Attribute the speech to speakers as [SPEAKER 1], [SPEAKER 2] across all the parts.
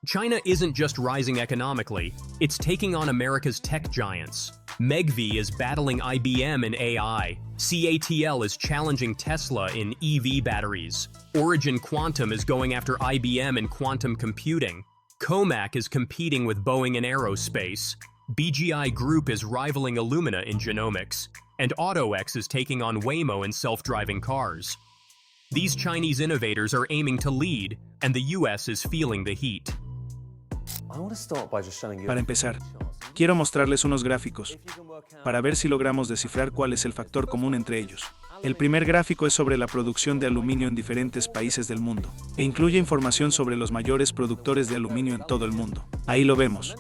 [SPEAKER 1] China isn't just rising economically, it's taking on America's tech giants. MEGV is battling IBM in AI, CATL is challenging Tesla in EV batteries, Origin Quantum is going after IBM in quantum computing, Comac is competing with Boeing in aerospace, BGI Group is rivaling Illumina in genomics, and AutoX is taking on Waymo in self-driving cars. These Chinese innovators are aiming to lead, and the US is feeling the heat.
[SPEAKER 2] Para empezar, quiero mostrarles unos gráficos, para ver si logramos descifrar cuál es el factor común entre ellos. El primer gráfico es sobre la producción de aluminio en diferentes países del mundo, e incluye información sobre los mayores productores de aluminio en todo el mundo. Ahí lo vemos.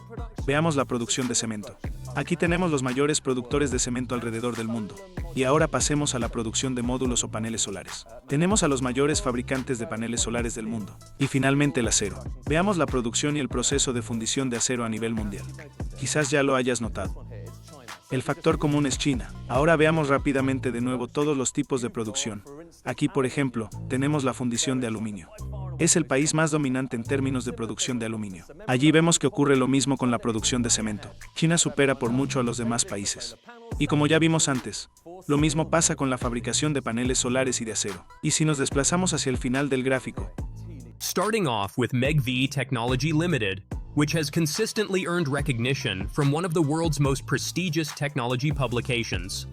[SPEAKER 2] Veamos la producción de cemento. Aquí tenemos los mayores productores de cemento alrededor del mundo. Y ahora pasemos a la producción de módulos o paneles solares. Tenemos a los mayores fabricantes de paneles solares del mundo. Y finalmente el acero. Veamos la producción y el proceso de fundición de acero a nivel mundial. Quizás ya lo hayas notado. El factor común es China. Ahora veamos rápidamente de nuevo todos los tipos de producción. Aquí, por ejemplo, tenemos la fundición de aluminio. Es el país más dominante en términos de producción de aluminio. Allí vemos que ocurre lo mismo con la producción de cemento. China supera por mucho a los demás países. Y como ya vimos antes, lo mismo pasa con la fabricación de paneles solares y de acero. Y si nos desplazamos hacia el final del gráfico,
[SPEAKER 1] Starting off with MEGV Technology Limited, which has consistently earned recognition from one of the world's most prestigious technology publications.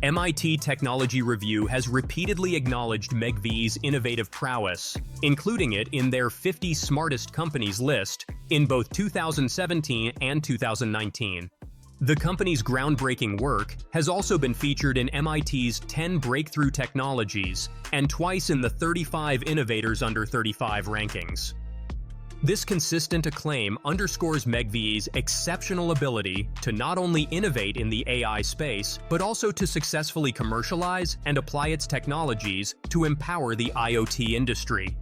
[SPEAKER 1] MIT Technology Review has repeatedly acknowledged MEGV's innovative prowess, including it in their 50 Smartest Companies list in both 2017 and 2019. The company's groundbreaking work has also been featured in MIT's 10 Breakthrough Technologies and twice in the 35 Innovators Under 35 rankings. This consistent acclaim underscores MEGV's exceptional ability to not only innovate in the AI space, but also to successfully commercialize and apply its technologies to empower the IoT industry.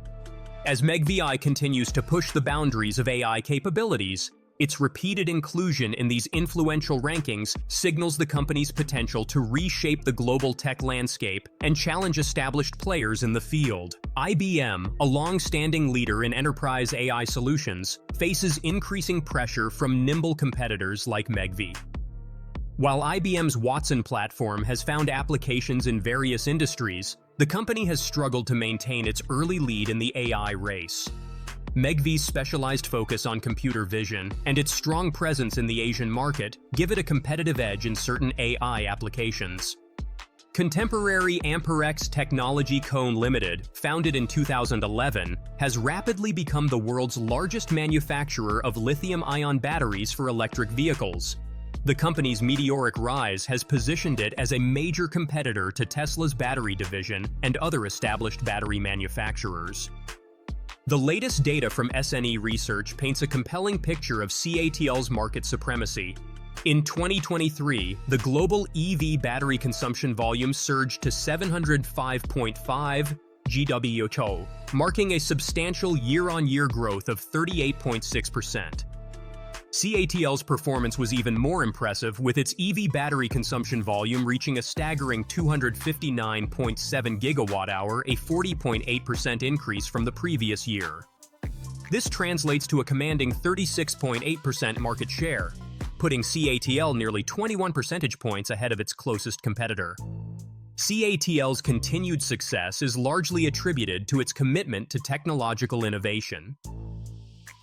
[SPEAKER 1] As MEGVI continues to push the boundaries of AI capabilities, its repeated inclusion in these influential rankings signals the company's potential to reshape the global tech landscape and challenge established players in the field. IBM, a long-standing leader in enterprise AI solutions, faces increasing pressure from nimble competitors like MEGV. While IBM's Watson platform has found applications in various industries, the company has struggled to maintain its early lead in the AI race. MEGV's specialized focus on computer vision and its strong presence in the Asian market give it a competitive edge in certain AI applications. Contemporary Amperex Technology Co. Limited, founded in 2011, has rapidly become the world's largest manufacturer of lithium-ion batteries for electric vehicles. The company's meteoric rise has positioned it as a major competitor to Tesla's battery division and other established battery manufacturers. The latest data from SNE Research paints a compelling picture of CATL's market supremacy. In 2023, the global EV battery consumption volume surged to 705.5 GWh, marking a substantial year-on-year growth of 38.6%. CATL's performance was even more impressive, with its EV battery consumption volume reaching a staggering 259.7 gigawatt-hour, a 40.8% increase from the previous year. This translates to a commanding 36.8% market share, putting CATL nearly 21 percentage points ahead of its closest competitor. CATL's continued success is largely attributed to its commitment to technological innovation.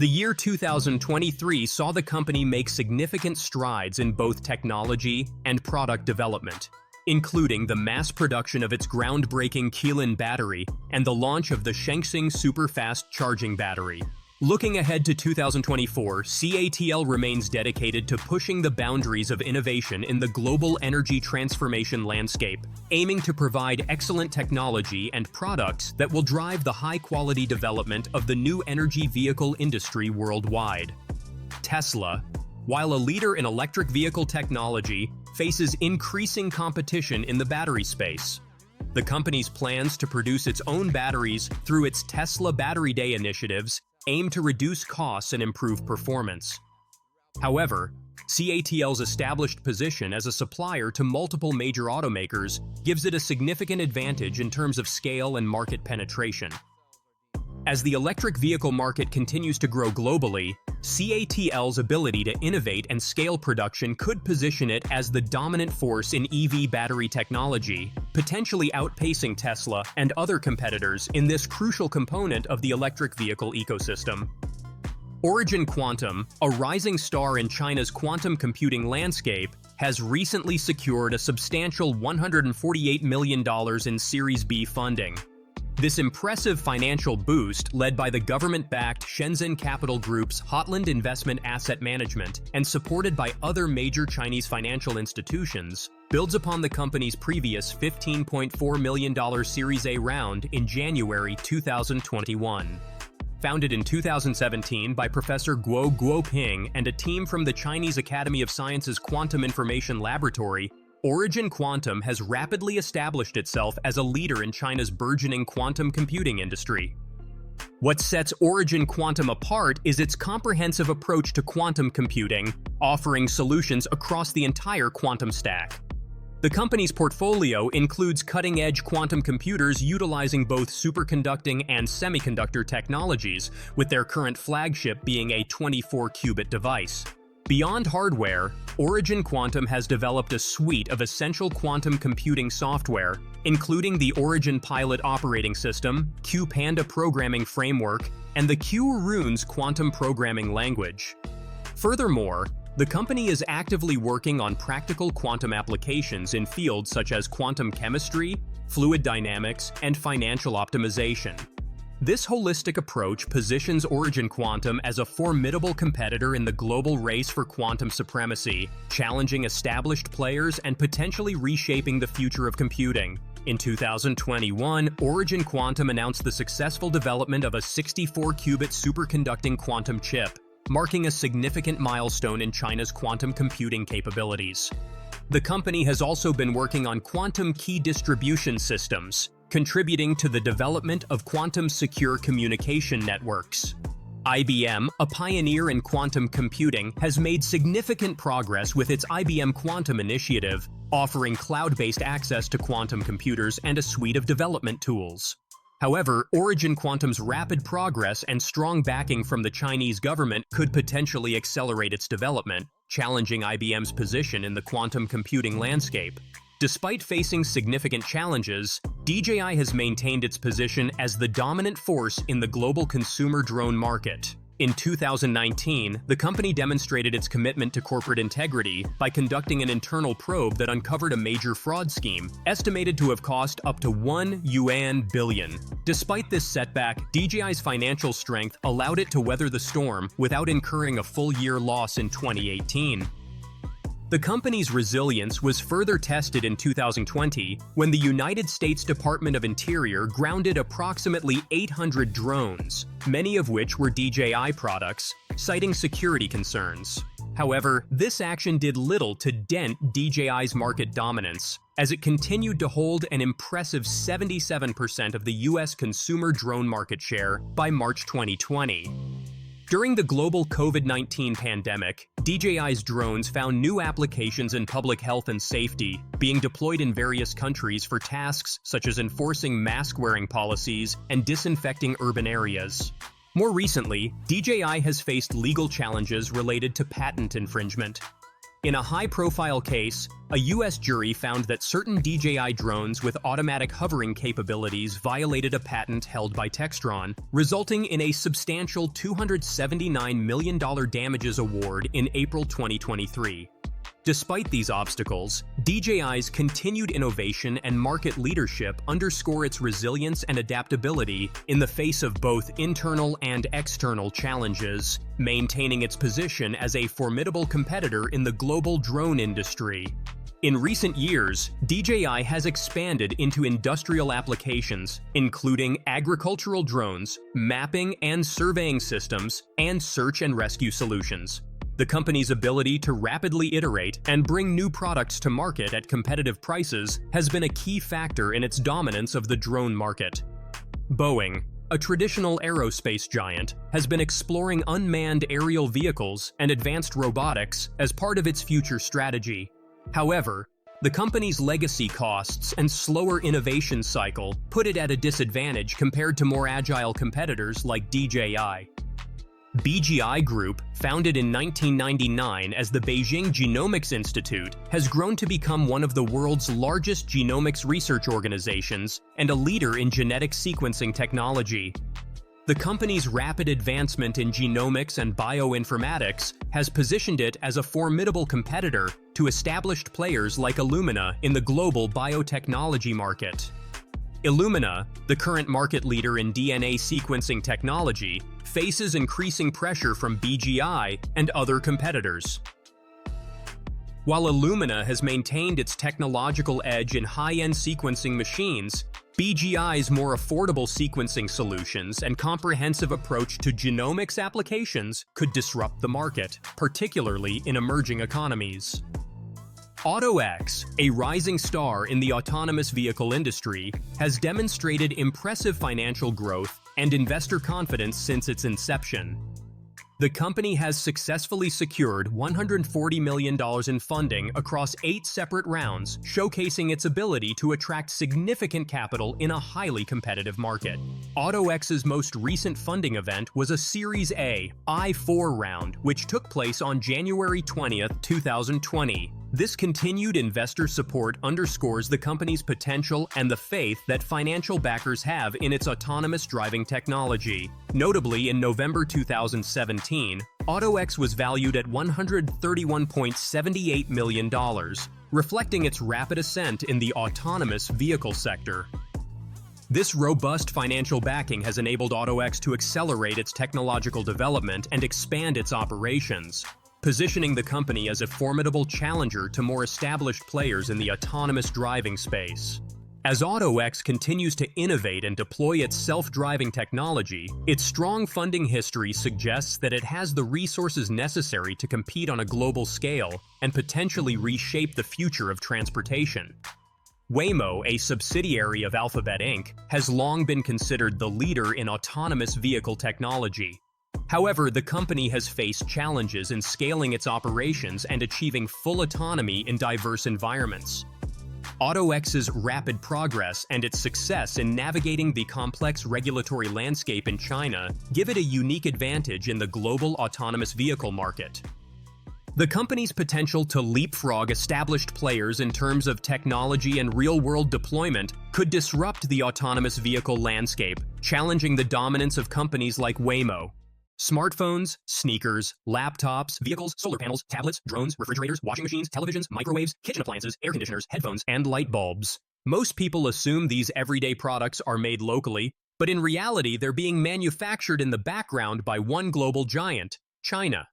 [SPEAKER 1] The year 2023 saw the company make significant strides in both technology and product development, including the mass production of its groundbreaking Qilin battery and the launch of the Shengxing Super-Fast Charging Battery. Looking ahead to 2024, CATL remains dedicated to pushing the boundaries of innovation in the global energy transformation landscape, aiming to provide excellent technology and products that will drive the high-quality development of the new energy vehicle industry worldwide. Tesla, while a leader in electric vehicle technology, faces increasing competition in the battery space. The company's plans to produce its own batteries through its Tesla Battery Day initiatives aim to reduce costs and improve performance. However, CATL's established position as a supplier to multiple major automakers gives it a significant advantage in terms of scale and market penetration. As the electric vehicle market continues to grow globally, CATL's ability to innovate and scale production could position it as the dominant force in EV battery technology, potentially outpacing Tesla and other competitors in this crucial component of the electric vehicle ecosystem. Origin Quantum, a rising star in China's quantum computing landscape, has recently secured a substantial $148 million in Series B funding. This impressive financial boost, led by the government-backed Shenzhen Capital Group's Hotland Investment Asset Management and supported by other major Chinese financial institutions, builds upon the company's previous $15.4 million Series A round in January 2021. Founded in 2017 by Professor Guo Guoping and a team from the Chinese Academy of Sciences Quantum Information Laboratory, Origin Quantum has rapidly established itself as a leader in China's burgeoning quantum computing industry. What sets Origin Quantum apart is its comprehensive approach to quantum computing, offering solutions across the entire quantum stack. The company's portfolio includes cutting-edge quantum computers utilizing both superconducting and semiconductor technologies, with their current flagship being a 24-qubit device. Beyond hardware, Origin Quantum has developed a suite of essential quantum computing software, including the Origin Pilot operating system, QPanda programming framework, and the Q-Runes quantum programming language. Furthermore, the company is actively working on practical quantum applications in fields such as quantum chemistry, fluid dynamics, and financial optimization. This holistic approach positions Origin Quantum as a formidable competitor in the global race for quantum supremacy, challenging established players and potentially reshaping the future of computing. In 2021, Origin Quantum announced the successful development of a 64-qubit superconducting quantum chip, marking a significant milestone in China's quantum computing capabilities. The company has also been working on quantum key distribution systems, contributing to the development of quantum-secure communication networks. IBM, a pioneer in quantum computing, has made significant progress with its IBM Quantum initiative, offering cloud-based access to quantum computers and a suite of development tools. However, Origin Quantum's rapid progress and strong backing from the Chinese government could potentially accelerate its development, challenging IBM's position in the quantum computing landscape. Despite facing significant challenges, DJI has maintained its position as the dominant force in the global consumer drone market. In 2019, the company demonstrated its commitment to corporate integrity by conducting an internal probe that uncovered a major fraud scheme, estimated to have cost up to $1 billion. Despite this setback, DJI's financial strength allowed it to weather the storm without incurring a full-year loss in 2018. The company's resilience was further tested in 2020 when the United States Department of Interior grounded approximately 800 drones, many of which were DJI products, citing security concerns. However, this action did little to dent DJI's market dominance, as it continued to hold an impressive 77% of the US consumer drone market share by March 2020. During the global COVID-19 pandemic, DJI's drones found new applications in public health and safety, being deployed in various countries for tasks such as enforcing mask-wearing policies and disinfecting urban areas. More recently, DJI has faced legal challenges related to patent infringement. In a high-profile case, a U.S. jury found that certain DJI drones with automatic hovering capabilities violated a patent held by Textron, resulting in a substantial $279 million damages award in April 2023. Despite these obstacles, DJI's continued innovation and market leadership underscore its resilience and adaptability in the face of both internal and external challenges, maintaining its position as a formidable competitor in the global drone industry. In recent years, DJI has expanded into industrial applications, including agricultural drones, mapping and surveying systems, and search and rescue solutions. The company's ability to rapidly iterate and bring new products to market at competitive prices has been a key factor in its dominance of the drone market. Boeing, a traditional aerospace giant, has been exploring unmanned aerial vehicles and advanced robotics as part of its future strategy. However, The company's legacy costs and slower innovation cycle put it at a disadvantage compared to more agile competitors like DJI. BGI Group, founded in 1999 as the Beijing Genomics Institute, has grown to become one of the world's largest genomics research organizations and a leader in genetic sequencing technology. The company's rapid advancement in genomics and bioinformatics has positioned it as a formidable competitor to established players like Illumina in the global biotechnology market. Illumina, the current market leader in DNA sequencing technology, faces increasing pressure from BGI and other competitors. While Illumina has maintained its technological edge in high-end sequencing machines, BGI's more affordable sequencing solutions and comprehensive approach to genomics applications could disrupt the market, particularly in emerging economies. AutoX, a rising star in the autonomous vehicle industry, has demonstrated impressive financial growth and investor confidence since its inception. The company has successfully secured $140 million in funding across 8 separate rounds, showcasing its ability to attract significant capital in a highly competitive market. AutoX's most recent funding event was a Series A, I-4 round, which took place on January 20, 2020. This continued investor support underscores the company's potential and the faith that financial backers have in its autonomous driving technology. Notably, in November 2017, AutoX was valued at $131.78 million, reflecting its rapid ascent in the autonomous vehicle sector. This robust financial backing has enabled AutoX to accelerate its technological development and expand its operations, positioning the company as a formidable challenger to more established players in the autonomous driving space. As AutoX continues to innovate and deploy its self-driving technology, its strong funding history suggests that it has the resources necessary to compete on a global scale and potentially reshape the future of transportation. Waymo, a subsidiary of Alphabet Inc., has long been considered the leader in autonomous vehicle technology. However, the company has faced challenges in scaling its operations and achieving full autonomy in diverse environments. AutoX's rapid progress and its success in navigating the complex regulatory landscape in China give it a unique advantage in the global autonomous vehicle market. The company's potential to leapfrog established players in terms of technology and real-world deployment could disrupt the autonomous vehicle landscape, challenging the dominance of companies like Waymo. Smartphones, sneakers, laptops, vehicles, solar panels, tablets, drones, refrigerators, washing machines, televisions, microwaves, kitchen appliances, air conditioners, headphones, and light bulbs. Most people assume these everyday products are made locally, but in reality they're being manufactured in the background by one global giant, China.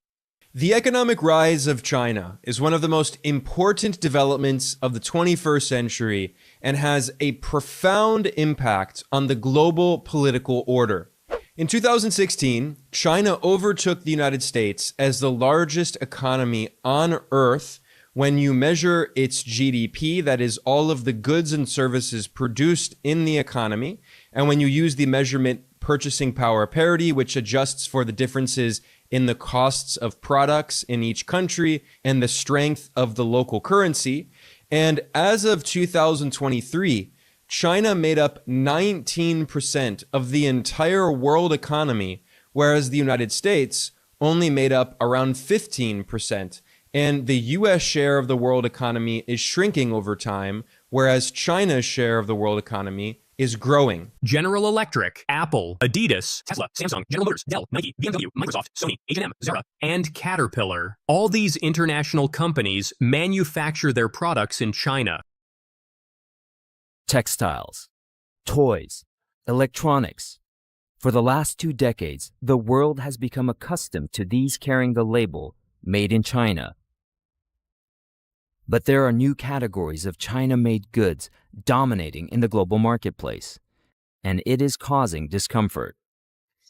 [SPEAKER 3] The economic rise of China is one of the most important developments of the 21st century and has a profound impact on the global political order. In 2016, China overtook the United States as the largest economy on Earth when you measure its GDP, that is all of the goods and services produced in the economy, and when you use the measurement purchasing power parity, which adjusts for the differences in the costs of products in each country and the strength of the local currency. And as of 2023, China made up 19% of the entire world economy, whereas the United States only made up around 15%. And the US share of the world economy is shrinking over time, whereas China's share of the world economy is growing.
[SPEAKER 1] General Electric, Apple, Adidas, Tesla, Samsung, General Motors, Dell, Nike, BMW, Microsoft, Sony, H&M, Zara, and Caterpillar. All these international companies manufacture their products in China.
[SPEAKER 4] Textiles, toys, electronics. For the last 2 decades, the world has become accustomed to these carrying the label, Made in China. But there are new categories of China-made goods dominating in the global marketplace, and it is causing discomfort.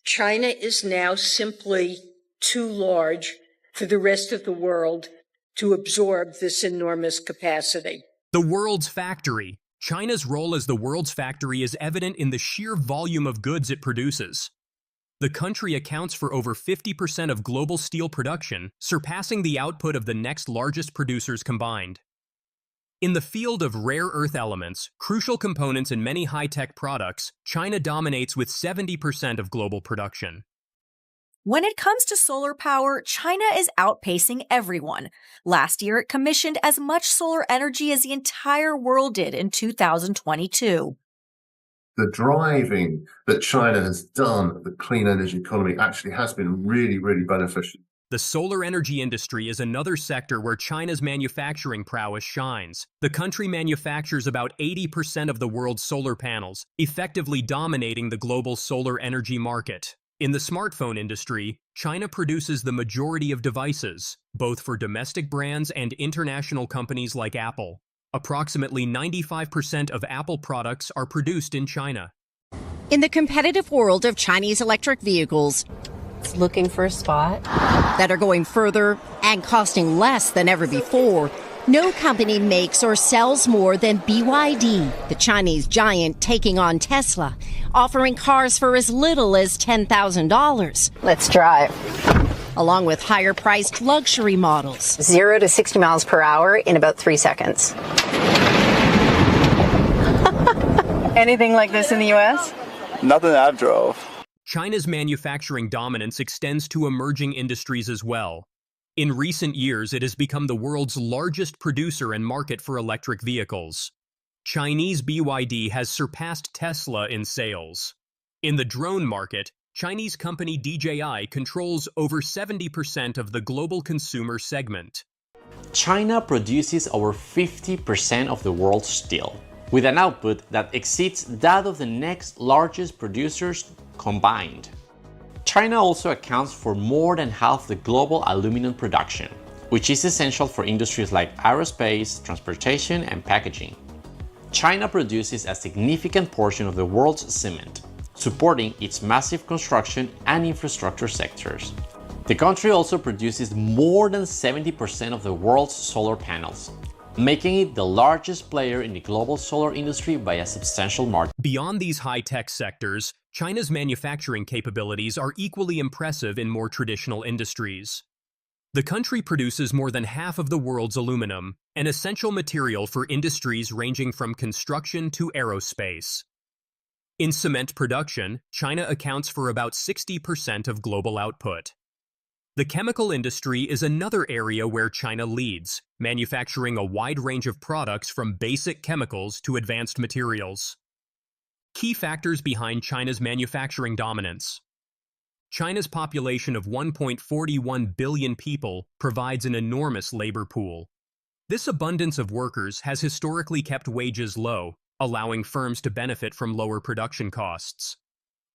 [SPEAKER 5] China is now simply too large for the rest of the world to absorb this enormous capacity.
[SPEAKER 1] The world's factory. China's role as the world's factory is evident in the sheer volume of goods it produces. The country accounts for over 50% of global steel production, surpassing the output of the next largest producers combined. In the field of rare earth elements, crucial components in many high-tech products, China dominates with 70% of global production.
[SPEAKER 6] When it comes to solar power, China is outpacing everyone. Last year, it commissioned as much solar energy as the entire world did in 2022.
[SPEAKER 7] The driving that China has done of the clean energy economy actually has been really, really beneficial.
[SPEAKER 1] The solar energy industry is another sector where China's manufacturing prowess shines. The country manufactures about 80% of the world's solar panels, effectively dominating the global solar energy market. In the smartphone industry, China produces the majority of devices, both for domestic brands and international companies like Apple. Approximately 95% of Apple products are produced in China.
[SPEAKER 8] In the competitive world of Chinese electric vehicles,
[SPEAKER 9] looking for a spot
[SPEAKER 8] that are going further and costing less than ever before, no company makes or sells more than BYD, the Chinese giant taking on Tesla, offering cars for as little as $10,000.
[SPEAKER 9] Let's drive.
[SPEAKER 8] Along with higher-priced luxury models.
[SPEAKER 9] 0 to 60 miles per hour in about 3 seconds. Anything like this in the U.S.?
[SPEAKER 10] Nothing that I've drove.
[SPEAKER 1] China's manufacturing dominance extends to emerging industries as well. In recent years, it has become the world's largest producer and market for electric vehicles. Chinese BYD has surpassed Tesla in sales. In the drone market, Chinese company DJI controls over 70% of the global consumer segment.
[SPEAKER 11] China produces over 50% of the world's steel, with an output that exceeds that of the next largest producers combined. China also accounts for more than half the global aluminum production, which is essential for industries like aerospace, transportation, and packaging. China produces a significant portion of the world's cement, supporting its massive construction and infrastructure sectors. The country also produces more than 70% of the world's solar panels, making it the largest player in the global solar industry by a substantial margin.
[SPEAKER 1] Beyond these high-tech sectors, China's manufacturing capabilities are equally impressive in more traditional industries. The country produces more than half of the world's aluminum, an essential material for industries ranging from construction to aerospace. In cement production, China accounts for about 60% of global output. The chemical industry is another area where China leads, manufacturing a wide range of products from basic chemicals to advanced materials. Key factors behind China's manufacturing dominance. China's population of 1.41 billion people provides an enormous labor pool. This abundance of workers has historically kept wages low, allowing firms to benefit from lower production costs.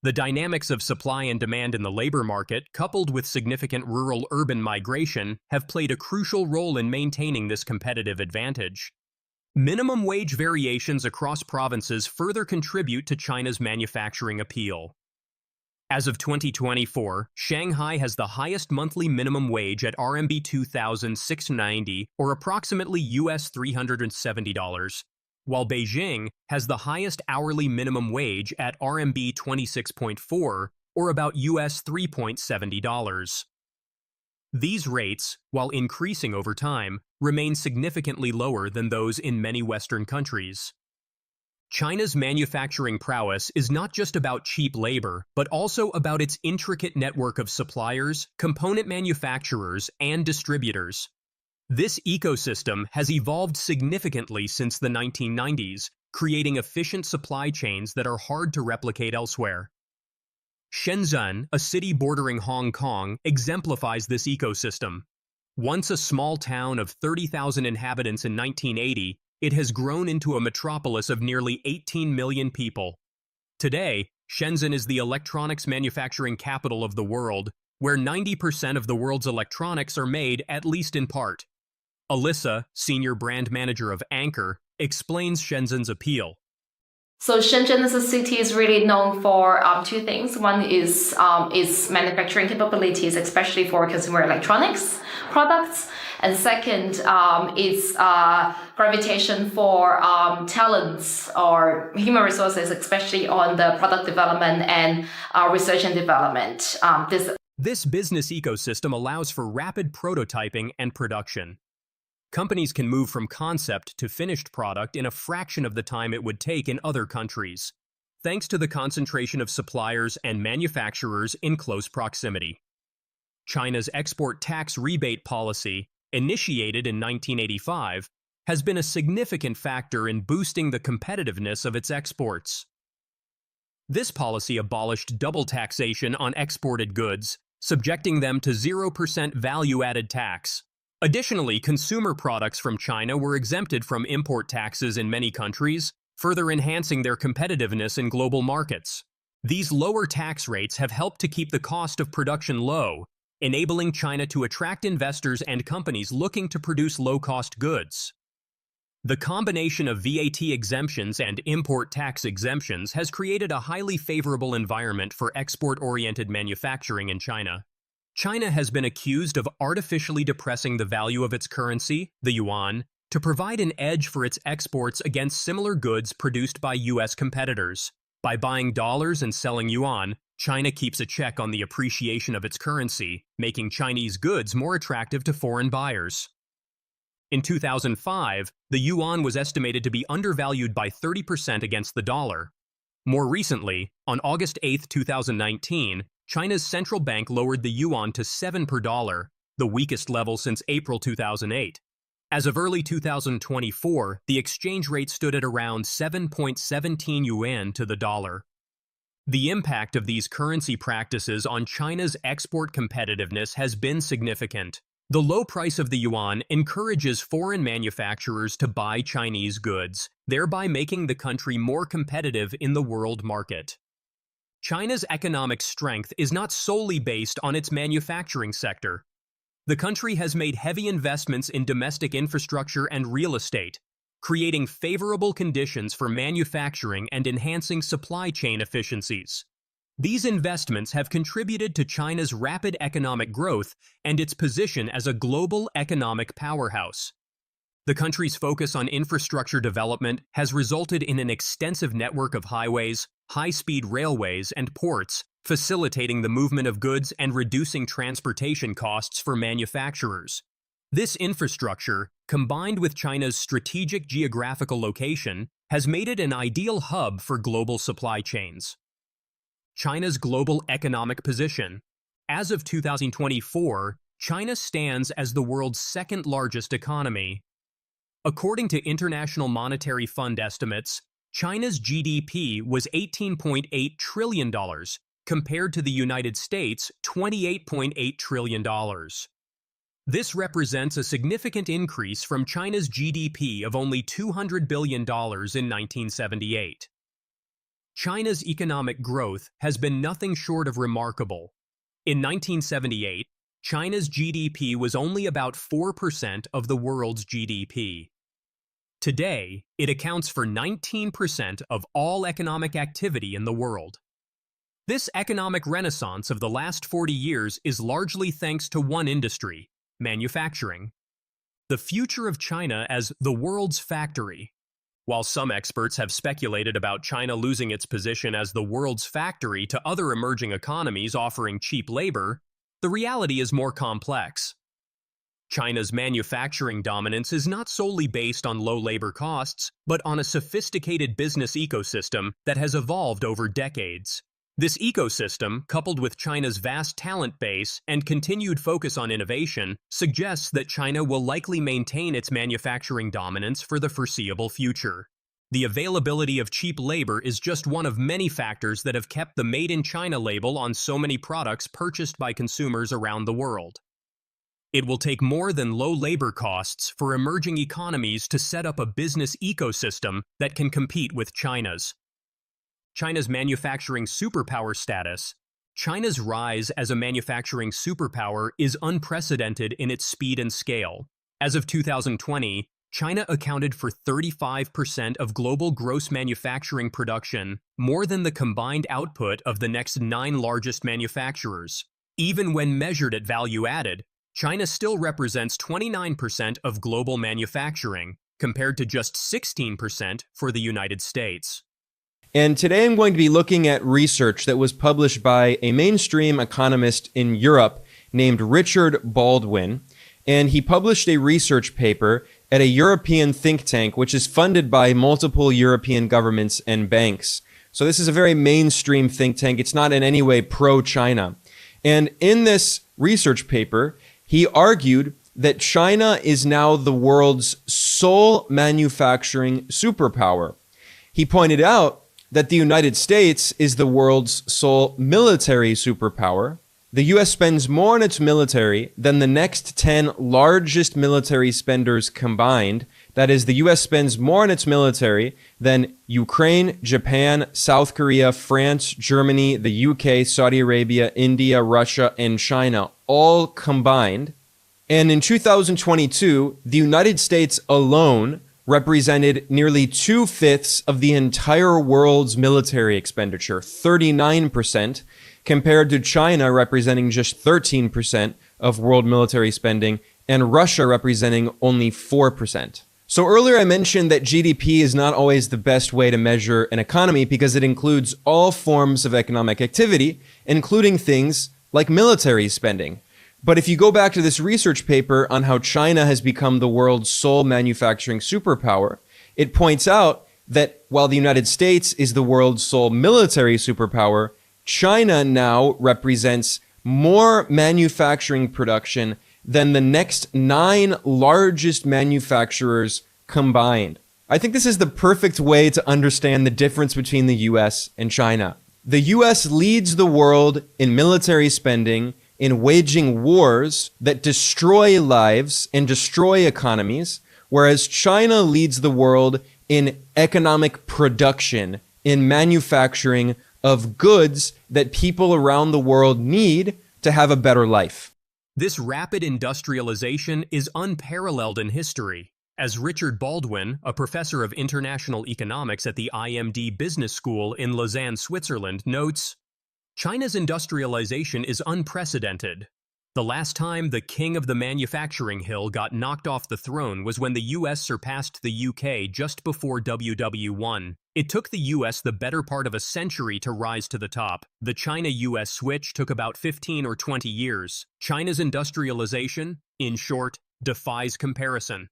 [SPEAKER 1] The dynamics of supply and demand in the labor market, coupled with significant rural-urban migration, have played a crucial role in maintaining this competitive advantage. Minimum wage variations across provinces further contribute to China's manufacturing appeal. As of 2024, Shanghai has the highest monthly minimum wage at RMB 2,690, or approximately US $370, while Beijing has the highest hourly minimum wage at RMB 26.4, or about US $3.70. These rates, while increasing over time, remain significantly lower than those in many Western countries. China's manufacturing prowess is not just about cheap labor, but also about its intricate network of suppliers, component manufacturers, and distributors. This ecosystem has evolved significantly since the 1990s, creating efficient supply chains that are hard to replicate elsewhere. Shenzhen, a city bordering Hong Kong, exemplifies this ecosystem. Once a small town of 30,000 inhabitants in 1980, it has grown into a metropolis of nearly 18 million people. Today, Shenzhen is the electronics manufacturing capital of the world, where 90% of the world's electronics are made, at least in part. Alyssa, senior brand manager of Anchor, explains Shenzhen's appeal.
[SPEAKER 12] So Shenzhen as a city is really known for two things. One is its manufacturing capabilities, especially for consumer electronics products. And second, its gravitation for talents or human resources, especially on the product development and research and development.
[SPEAKER 1] This business ecosystem allows for rapid prototyping and production. companies can move from concept to finished product in a fraction of the time it would take in other countries, thanks to the concentration of suppliers and manufacturers in close proximity. China's export tax rebate policy, initiated in 1985, has been a significant factor in boosting the competitiveness of its exports. This policy abolished double taxation on exported goods, subjecting them to 0% value-added tax. Additionally, consumer products from China were exempted from import taxes in many countries, further enhancing their competitiveness in global markets. These lower tax rates have helped to keep the cost of production low, enabling China to attract investors and companies looking to produce low-cost goods. The combination of VAT exemptions and import tax exemptions has created a highly favorable environment for export-oriented manufacturing in China. China has been accused of artificially depressing the value of its currency, the yuan, to provide an edge for its exports against similar goods produced by U.S. competitors. By buying dollars and selling yuan, China keeps a check on the appreciation of its currency, making Chinese goods more attractive to foreign buyers. In 2005, the yuan was estimated to be undervalued by 30% against the dollar. More recently, on August 8, 2019, China's central bank lowered the yuan to 7 per dollar, the weakest level since April 2008. As of early 2024, the exchange rate stood at around 7.17 yuan to the dollar. The impact of these currency practices on China's export competitiveness has been significant. The low price of the yuan encourages foreign manufacturers to buy Chinese goods, thereby making the country more competitive in the world market. China's economic strength is not solely based on its manufacturing sector. The country has made heavy investments in domestic infrastructure and real estate, creating favorable conditions for manufacturing and enhancing supply chain efficiencies. These investments have contributed to China's rapid economic growth and its position as a global economic powerhouse. The country's focus on infrastructure development has resulted in an extensive network of highways, high-speed railways, and ports, facilitating the movement of goods and reducing transportation costs for manufacturers. This infrastructure, combined with China's strategic geographical location, has made it an ideal hub for global supply chains. China's global economic position. As of 2024, China stands as the world's second-largest economy. According to International Monetary Fund estimates, China's GDP was $18.8 trillion, compared to the United States' $28.8 trillion. This represents a significant increase from China's GDP of only $200 billion in 1978. China's economic growth has been nothing short of remarkable. In 1978, China's GDP was only about 4% of the world's GDP. Today, it accounts for 19% of all economic activity in the world. This economic renaissance of the last 40 years is largely thanks to one industry: manufacturing. The future of China as the world's factory. While some experts have speculated about China losing its position as the world's factory to other emerging economies offering cheap labor, the reality is more complex. China's manufacturing dominance is not solely based on low labor costs, but on a sophisticated business ecosystem that has evolved over decades. This ecosystem, coupled with China's vast talent base and continued focus on innovation, suggests that China will likely maintain its manufacturing dominance for the foreseeable future. The availability of cheap labor is just one of many factors that have kept the Made in China label on so many products purchased by consumers around the world. It will take more than low labor costs for emerging economies to set up a business ecosystem that can compete with China's. China's manufacturing superpower status. China's rise as a manufacturing superpower is unprecedented in its speed and scale. As of 2020, China accounted for 35% of global gross manufacturing production, more than the combined output of the next 9 largest manufacturers. Even when measured at value added, China still represents 29% of global manufacturing, compared to just 16% for the United States.
[SPEAKER 3] And today I'm going to be looking at research that was published by a mainstream economist in Europe named Richard Baldwin. and he published a research paper at a European think tank, which is funded by multiple European governments and banks. So this is a very mainstream think tank. It's not in any way pro-China. And in this research paper, he argued that China is now the world's sole manufacturing superpower. He pointed out that the United States is the world's sole military superpower. The US spends more on its military than the next 10 largest military spenders combined. That is, the US spends more on its military than Ukraine, Japan, South Korea, France, Germany, the UK, Saudi Arabia, India, Russia, and China, all combined. And in 2022, the United States alone represented nearly 2/5 of the entire world's military expenditure, 39%, compared to China representing just 13% of world military spending and Russia representing only 4%. So earlier I mentioned that GDP is not always the best way to measure an economy because it includes all forms of economic activity, including things like military spending. But if you go back to this research paper on how China has become the world's sole manufacturing superpower, it points out that while the United States is the world's sole military superpower, China now represents more manufacturing production than the next 9 largest manufacturers combined. I think this is the perfect way to understand the difference between the US and China. The US leads the world in military spending, in waging wars that destroy lives and destroy economies, whereas China leads the world in economic production, in manufacturing of goods that people around the world need to have a better life.
[SPEAKER 1] This rapid industrialization is unparalleled in history. As Richard Baldwin, a professor of international economics at the IMD Business School in Lausanne, Switzerland, notes, China's industrialization is unprecedented. The last time the king of the manufacturing hill got knocked off the throne was when the US surpassed the UK just before WW1. It took the US the better part of a century to rise to the top. The China-US switch took about 15 or 20 years. China's industrialization, in short, defies comparison.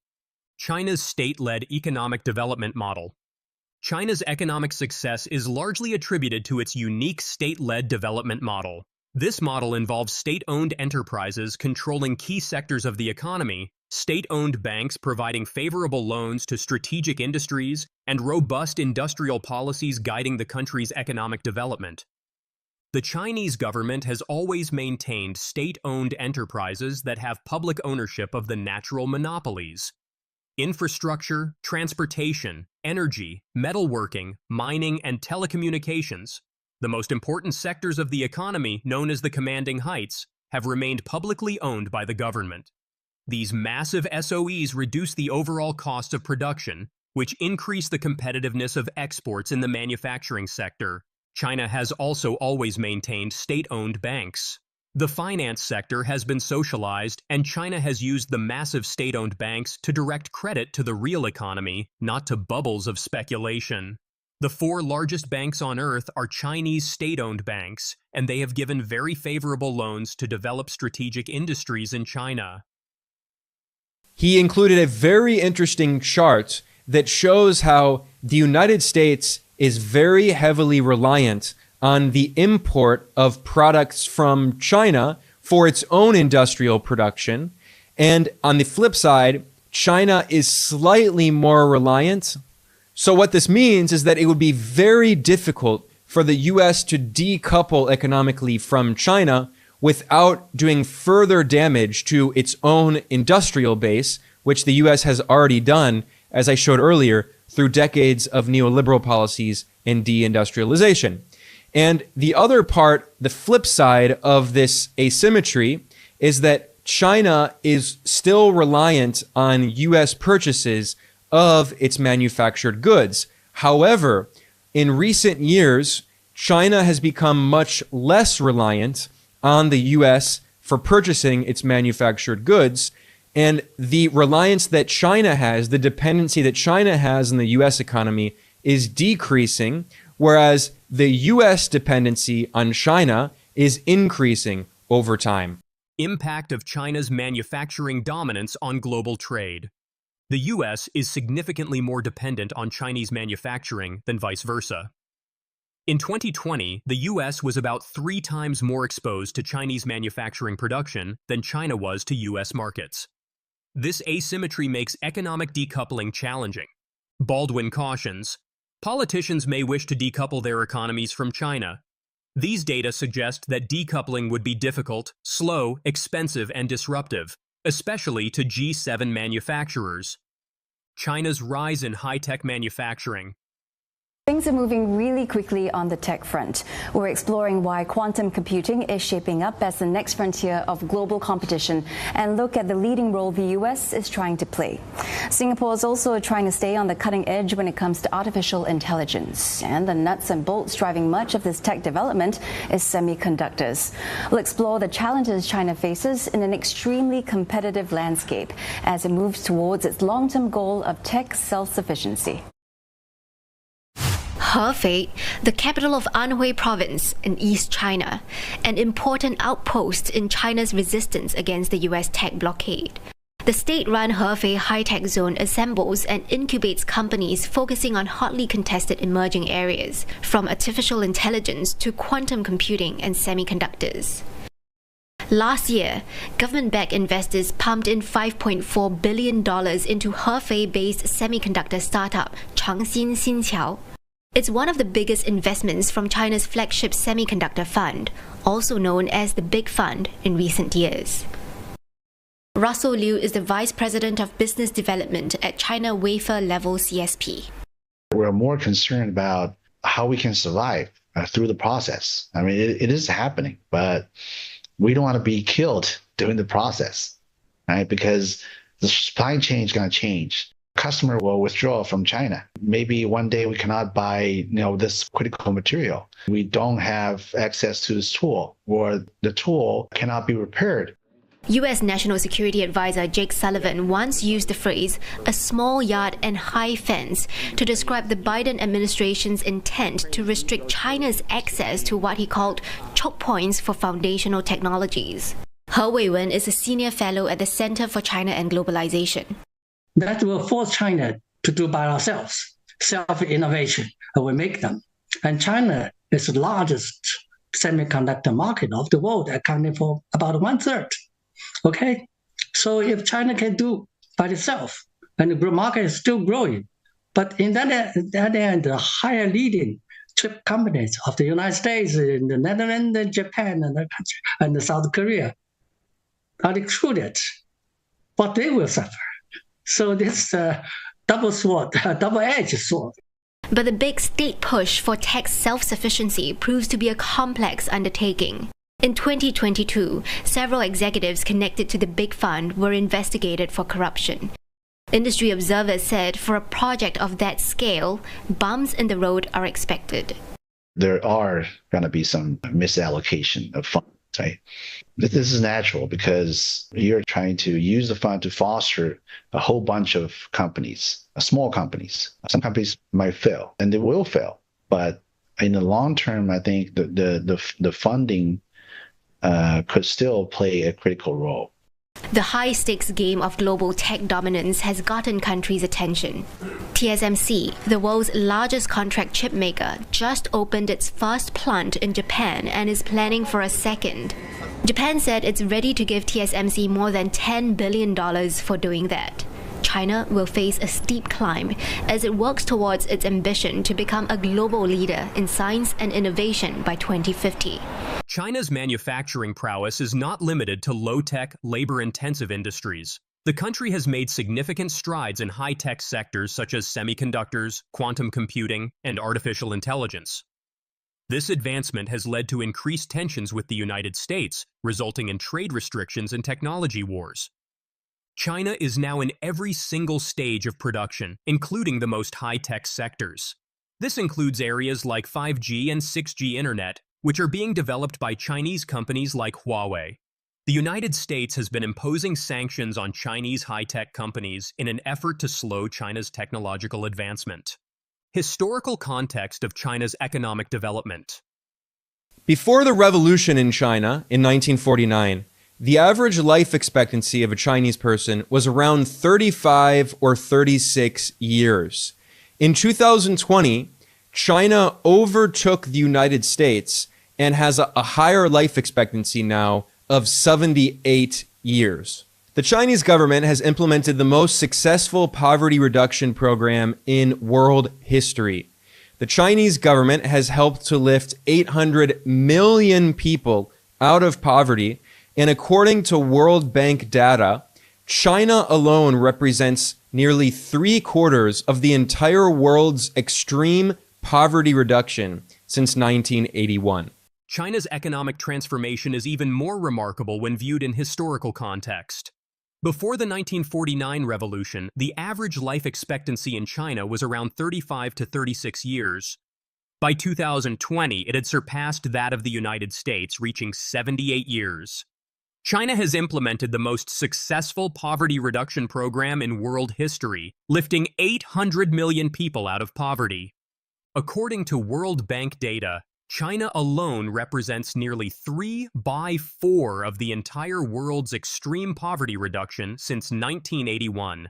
[SPEAKER 1] China's state-led economic development model. China's economic success is largely attributed to its unique state-led development model. This model involves state-owned enterprises controlling key sectors of the economy, state-owned banks providing favorable loans to strategic industries, and robust industrial policies guiding the country's economic development. The Chinese government has always maintained state-owned enterprises that have public ownership of the natural monopolies. Infrastructure, transportation, energy, metalworking, mining, and telecommunications, the most important sectors of the economy known as the commanding heights, have remained publicly owned by the government. These massive SOEs reduce the overall cost of production, which increase the competitiveness of exports in the manufacturing sector. China has also always maintained state-owned banks. The finance sector has been socialized, and China has used the massive state-owned banks to direct credit to the real economy, not to bubbles of speculation. The 4 largest banks on Earth are Chinese state-owned banks, and they have given very favorable loans to develop strategic industries in China.
[SPEAKER 3] He included a very interesting chart that shows how the United States is very heavily reliant on the import of products from China for its own industrial production. And on the flip side, China is slightly more reliant. So what this means is that it would be very difficult for the US to decouple economically from China without doing further damage to its own industrial base, which the US has already done, as I showed earlier, through decades of neoliberal policies and deindustrialization. And the other part, the flip side of this asymmetry, is that China is still reliant on US purchases of its manufactured goods. However, in recent years, China has become much less reliant on the US for purchasing its manufactured goods. And the reliance that China has, the dependency that China has on the US economy is decreasing, whereas the US dependency on China is increasing over time.
[SPEAKER 1] Impact of China's manufacturing dominance on global trade. The US is significantly more dependent on Chinese manufacturing than vice versa. In 2020, the US was about 3 times more exposed to Chinese manufacturing production than China was to US markets. This asymmetry makes economic decoupling challenging. Baldwin cautions, politicians may wish to decouple their economies from China. These data suggest that decoupling would be difficult, slow, expensive, and disruptive, especially to G7 manufacturers. China's rise in high-tech manufacturing.
[SPEAKER 10] Things are moving really quickly on the tech front. We're exploring why quantum computing is shaping up as the next frontier of global competition and look at the leading role the US is trying to play. Singapore is also trying to stay on the cutting edge when it comes to artificial intelligence. And the nuts and bolts driving much of this tech development is semiconductors. We'll explore the challenges China faces in an extremely competitive landscape as it moves towards its long-term goal of tech self-sufficiency.
[SPEAKER 13] Hefei, the capital of Anhui Province in East China, an important outpost in China's resistance against the US tech blockade. The state-run Hefei high-tech zone assembles and incubates companies focusing on hotly contested emerging areas, from artificial intelligence to quantum computing and semiconductors. Last year, government-backed investors pumped in $5.4 billion into Hefei-based semiconductor startup Changxin Xinqiao. It's one of the biggest investments from China's flagship semiconductor fund, also known as the Big Fund, in recent years. Russell Liu is the Vice President of Business Development at China Wafer Level CSP.
[SPEAKER 14] We're more concerned about how we can survive through the process. I mean, it is happening, but we don't want to be killed during the process, right? Because the supply chain is going to change. Customer will withdraw from China. Maybe one day we cannot buy, this critical material. We don't have access to this tool, or the tool cannot be repaired.
[SPEAKER 13] U.S. National Security Advisor Jake Sullivan once used the phrase, a small yard and high fence, to describe the Biden administration's intent to restrict China's access to what he called choke points for foundational technologies. He Weiwen is a senior fellow at the Center for China and Globalization.
[SPEAKER 15] That will force China to do by ourselves, self-innovation, and we make them. And China is the largest semiconductor market of the world, accounting for about 1/3. Okay? So if China can do by itself, and the market is still growing, but in that end, the higher leading chip companies of the United States, in the Netherlands, and Japan, and South Korea are excluded, but they will suffer. So this double-edged sword.
[SPEAKER 13] But the big state push for tech self-sufficiency proves to be a complex undertaking. In 2022, several executives connected to the Big Fund were investigated for corruption. Industry observers said for a project of that scale, bumps in the road are expected.
[SPEAKER 14] There are going to be some misallocation of funds, right? This is natural because you're trying to use the fund to foster a whole bunch of companies, small companies. Some companies might fail, and they will fail. But in the long term, I think the funding could still play a critical role.
[SPEAKER 13] The high-stakes game of global tech dominance has gotten countries' attention. TSMC, the world's largest contract chip maker, just opened its first plant in Japan and is planning for a second. Japan said it's ready to give TSMC more than $10 billion for doing that. China will face a steep climb as it works towards its ambition to become a global leader in science and innovation by 2050.
[SPEAKER 1] China's manufacturing prowess is not limited to low-tech, labor-intensive industries. The country has made significant strides in high-tech sectors such as semiconductors, quantum computing, and artificial intelligence. This advancement has led to increased tensions with the United States, resulting in trade restrictions and technology wars. China is now in every single stage of production, including the most high-tech sectors. This includes areas like 5G and 6G internet, which are being developed by Chinese companies like Huawei. The United States has been imposing sanctions on Chinese high-tech companies in an effort to slow China's technological advancement. Historical context of China's economic development.
[SPEAKER 3] Before the revolution in China in 1949, the average life expectancy of a Chinese person was around 35 or 36 years. In 2020, China overtook the United States and has a higher life expectancy now of 78 years. The Chinese government has implemented the most successful poverty reduction program in world history. The Chinese government has helped to lift 800 million people out of poverty, and according to World Bank data, China alone represents nearly 3/4 of the entire world's extreme poverty reduction since 1981.
[SPEAKER 1] China's economic transformation is even more remarkable when viewed in historical context. Before the 1949 revolution, the average life expectancy in China was around 35 to 36 years. By 2020, it had surpassed that of the United States, reaching 78 years. China has implemented the most successful poverty reduction program in world history, lifting 800 million people out of poverty. According to World Bank data, China alone represents nearly 3/4 of the entire world's extreme poverty reduction since 1981.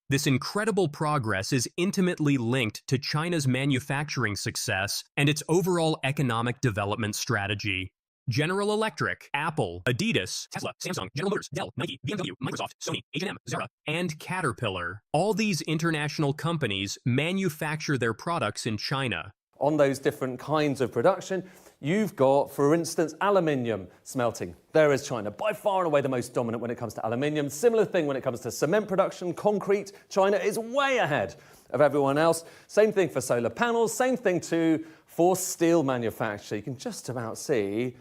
[SPEAKER 1] This incredible progress is intimately linked to China's manufacturing success and its overall economic development strategy. General Electric, Apple, Adidas, Tesla, Samsung, General Motors, Dell, Nike, BMW, Microsoft, Sony, H&M, Zara, and Caterpillar. All these international companies manufacture their products in China.
[SPEAKER 16] On those different kinds of production, you've got, for instance, aluminium smelting. There is China, by far and away the most dominant when it comes to aluminium. Similar thing when it comes to cement production, concrete. China is way ahead of everyone else. Same thing for solar panels, same thing too for steel manufacture. You can just about see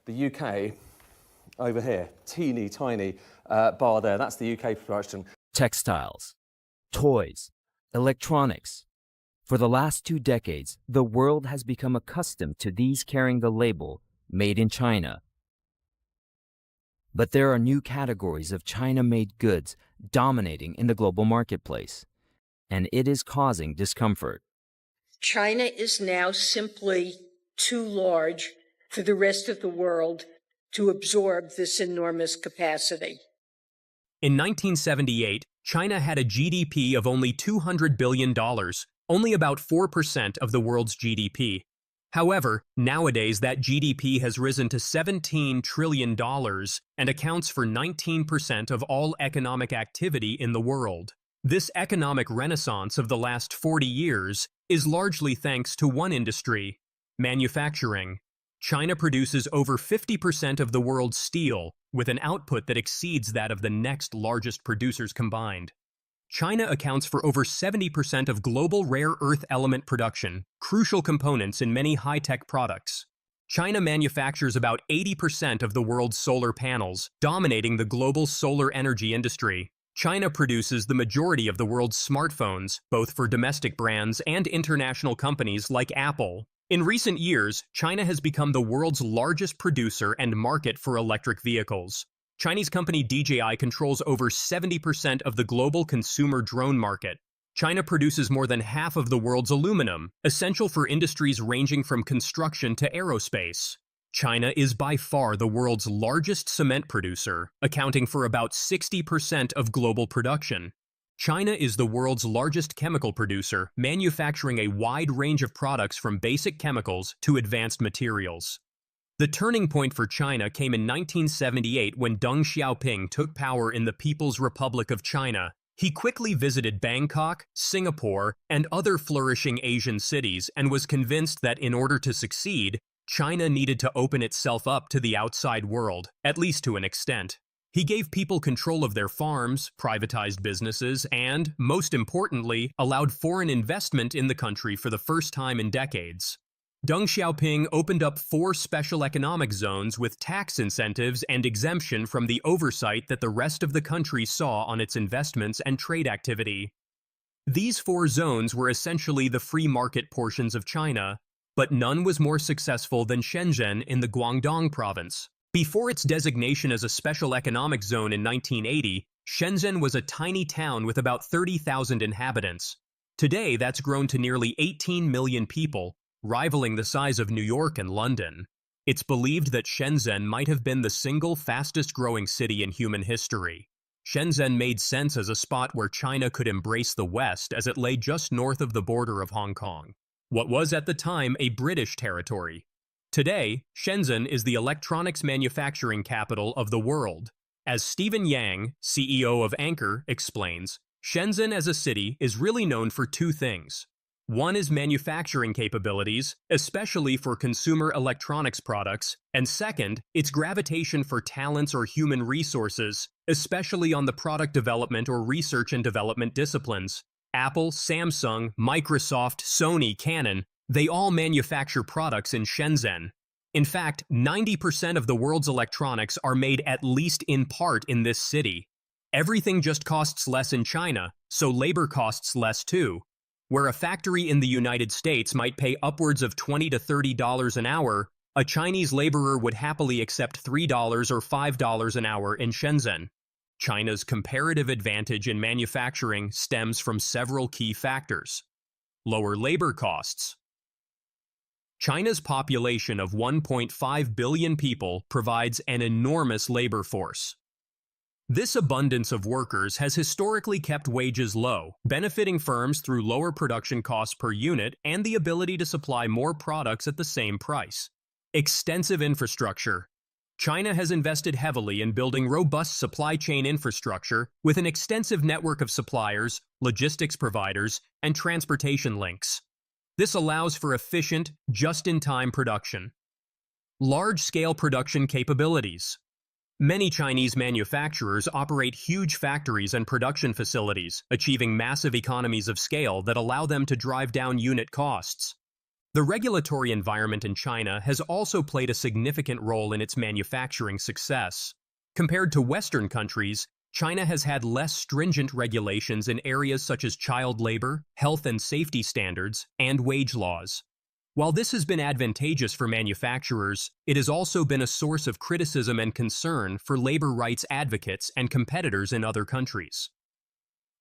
[SPEAKER 16] the UK over here, teeny tiny bar there. That's the UK production.
[SPEAKER 4] Textiles, toys, electronics. For the last 2 decades, the world has become accustomed to these carrying the label, Made in China. But there are new categories of China-made goods dominating in the global marketplace, and it is causing discomfort.
[SPEAKER 5] China is now simply too large for the rest of the world to absorb this enormous capacity.
[SPEAKER 1] In 1978, China had a GDP of only $200 billion, only about 4% of the world's GDP. However, nowadays that GDP has risen to $17 trillion and accounts for 19% of all economic activity in the world. This economic renaissance of the last 40 years is largely thanks to one industry, manufacturing. China produces over 50% of the world's steel, with an output that exceeds that of the next largest producers combined. China accounts for over 70% of global rare earth element production, crucial components in many high-tech products. China manufactures about 80% of the world's solar panels, dominating the global solar energy industry. China produces the majority of the world's smartphones, both for domestic brands and international companies like Apple. In recent years, China has become the world's largest producer and market for electric vehicles. Chinese company DJI controls over 70% of the global consumer drone market. China produces more than half of the world's aluminum, essential for industries ranging from construction to aerospace. China is by far the world's largest cement producer, accounting for about 60% of global production. China is the world's largest chemical producer, manufacturing a wide range of products from basic chemicals to advanced materials. The turning point for China came in 1978 when Deng Xiaoping took power in the People's Republic of China. He quickly visited Bangkok, Singapore, and other flourishing Asian cities and was convinced that in order to succeed, China needed to open itself up to the outside world, at least to an extent. He gave people control of their farms, privatized businesses, and, most importantly, allowed foreign investment in the country for the first time in decades. Deng Xiaoping opened up 4 special economic zones with tax incentives and exemption from the oversight that the rest of the country saw on its investments and trade activity. These 4 zones were essentially the free market portions of China, but none was more successful than Shenzhen in the Guangdong province. Before its designation as a special economic zone in 1980, Shenzhen was a tiny town with about 30,000 inhabitants. Today, that's grown to nearly 18 million people, rivaling the size of New York and London. It's believed that Shenzhen might have been the single fastest-growing city in human history. Shenzhen made sense as a spot where China could embrace the West as it lay just north of the border of Hong Kong, what was at the time a British territory. Today, Shenzhen is the electronics manufacturing capital of the world. As Stephen Yang, CEO of Anchor, explains, Shenzhen as a city is really known for two things. One is manufacturing capabilities, especially for consumer electronics products, and second, its gravitation for talents or human resources, especially on the product development or research and development disciplines. Apple, Samsung, Microsoft, Sony, Canon, they all manufacture products in Shenzhen. In fact, 90% of the world's electronics are made at least in part in this city. Everything just costs less in China, so labor costs less too. Where a factory in the United States might pay upwards of $20 to $30 an hour, a Chinese laborer would happily accept $3 or $5 an hour in Shenzhen. China's comparative advantage in manufacturing stems from several key factors. Lower labor costs. China's population of 1.5 billion people provides an enormous labor force. This abundance of workers has historically kept wages low, benefiting firms through lower production costs per unit and the ability to supply more products at the same price. Extensive infrastructure. China has invested heavily in building robust supply chain infrastructure with an extensive network of suppliers, logistics providers, and transportation links. This allows for efficient, just-in-time production. Large-scale production capabilities. Many Chinese manufacturers operate huge factories and production facilities, achieving massive economies of scale that allow them to drive down unit costs. The regulatory environment in China has also played a significant role in its manufacturing success. Compared to Western countries, China has had less stringent regulations in areas such as child labor, health and safety standards, and wage laws. While this has been advantageous for manufacturers, it has also been a source of criticism and concern for labor rights advocates and competitors in other countries.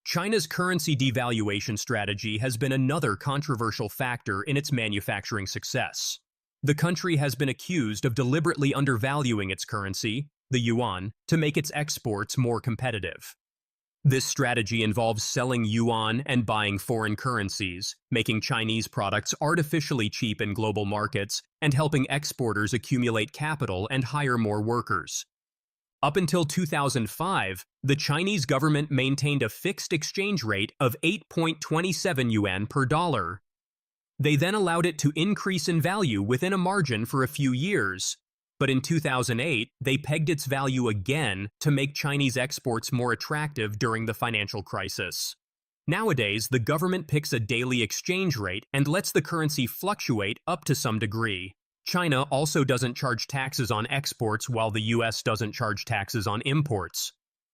[SPEAKER 1] China's currency devaluation strategy has been another controversial factor in its manufacturing success. The country has been accused of deliberately undervaluing its currency, the yuan, to make its exports more competitive. This strategy involves selling yuan and buying foreign currencies, making Chinese products artificially cheap in global markets and helping exporters accumulate capital and hire more workers. Up until 2005, the Chinese government maintained a fixed exchange rate of 8.27 yuan per dollar. They then allowed it to increase in value within a margin for a few years. But in 2008, they pegged its value again to make Chinese exports more attractive during the financial crisis. Nowadays, the government picks a daily exchange rate and lets the currency fluctuate up to some degree. China also doesn't charge taxes on exports while the US doesn't charge taxes on imports.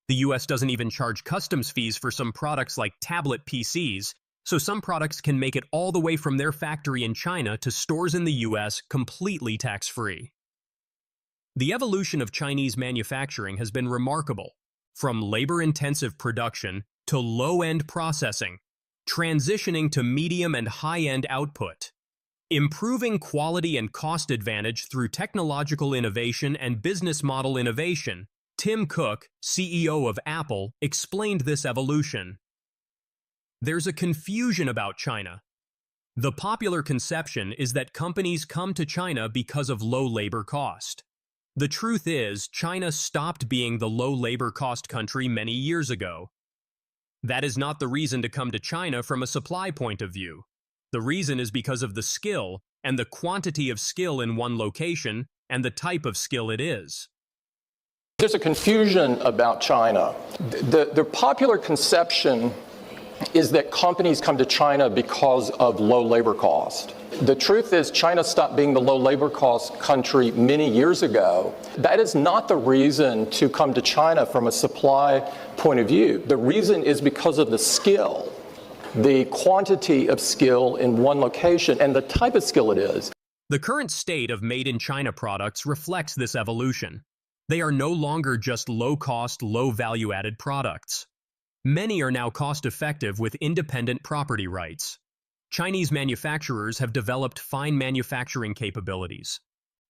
[SPEAKER 1] The US doesn't even charge customs fees for some products like tablet PCs, so some products can make it all the way from their factory in China to stores in the US completely tax-free. The evolution of Chinese manufacturing has been remarkable, from labor-intensive production to low-end processing, transitioning to medium and high-end output, improving quality and cost advantage through technological innovation and business model innovation. Tim Cook, CEO of Apple, explained this evolution. There's a confusion about China. The popular conception is that companies come to China because of low labor cost. The truth is, China stopped being the low labor cost country many years ago. That is not the reason to come to China from a supply point of view. The reason is because of the skill and the quantity of skill in one location and the type of skill it is.
[SPEAKER 17] There's a confusion about China. The popular conception is that companies come to China because of low labor cost. The truth is China stopped being the low labor cost country many years ago. That is not the reason to come to China from a supply point of view. The reason is because of the skill, the quantity of skill in one location, and the type of skill it is.
[SPEAKER 1] The current state of made-in-China products reflects this evolution. They are no longer just low-cost, low-value-added products. Many are now cost-effective with independent property rights. Chinese manufacturers have developed fine manufacturing capabilities.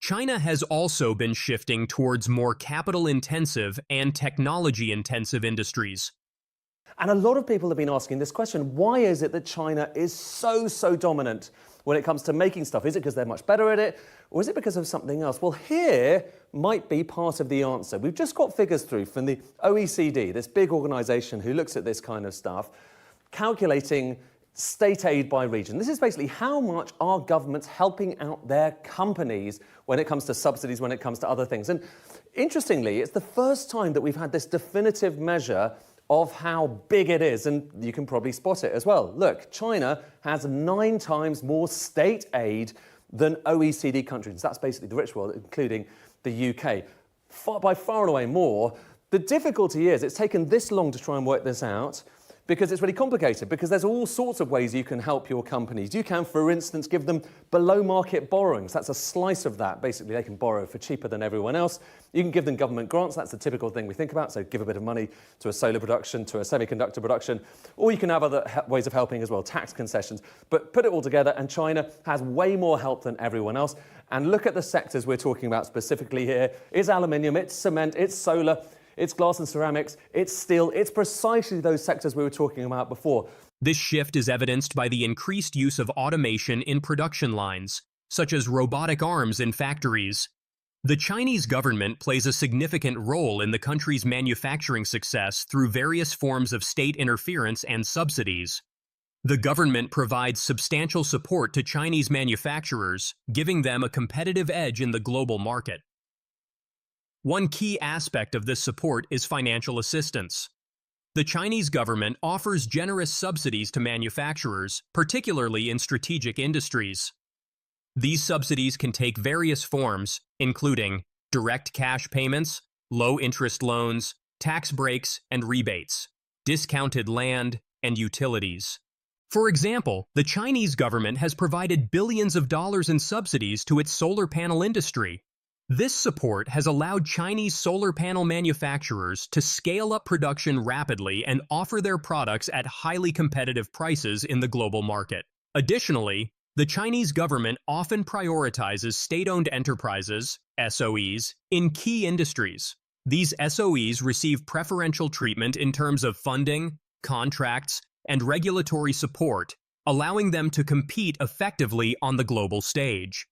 [SPEAKER 1] China has also been shifting towards more capital-intensive and technology-intensive industries.
[SPEAKER 16] And a lot of people have been asking this question: why is it that China is so dominant when it comes to making stuff? Is it because they're much better at it, or is it because of something else? Well, here might be part of the answer. We've just got figures through from the OECD, this big organization who looks at this kind of stuff, calculating state aid by region. This is basically how much are governments helping out their companies when it comes to subsidies, when it comes to other things. And interestingly, it's the first time that we've had this definitive measure of how big it is, and you can probably spot it as well. Look, China has 9 times more state aid than OECD countries. That's basically the rich world, including the UK. By far and away more. The difficulty is it's taken this long to try and work this out, because it's really complicated, because there's all sorts of ways you can help your companies. You can, for instance, give them below market borrowings. That's a slice of that. Basically, they can borrow for cheaper than everyone else. You can give them government grants. That's the typical thing we think about. So give a bit of money to a solar production, to a semiconductor production. Or you can have other ways of helping as well, tax concessions. But put it all together, and China has way more help than everyone else. And look at the sectors we're talking about specifically here. It's aluminium, it's cement, it's solar, it's glass and ceramics, it's steel, it's precisely those sectors we were talking about before.
[SPEAKER 1] This shift is evidenced by the increased use of automation in production lines, such as robotic arms in factories. The Chinese government plays a significant role in the country's manufacturing success through various forms of state interference and subsidies. The government provides substantial support to Chinese manufacturers, giving them a competitive edge in the global market. One key aspect of this support is financial assistance. The Chinese government offers generous subsidies to manufacturers, particularly in strategic industries. These subsidies can take various forms, including direct cash payments, low-interest loans, tax breaks and rebates, discounted land, and utilities. For example, the Chinese government has provided billions of dollars in subsidies to its solar panel industry. This support has allowed Chinese solar panel manufacturers to scale up production rapidly and offer their products at highly competitive prices in the global market. Additionally, the Chinese government often prioritizes state-owned enterprises, SOEs, in key industries. These SOEs receive preferential treatment in terms of funding, contracts, and regulatory support, allowing them to compete effectively on the global stage.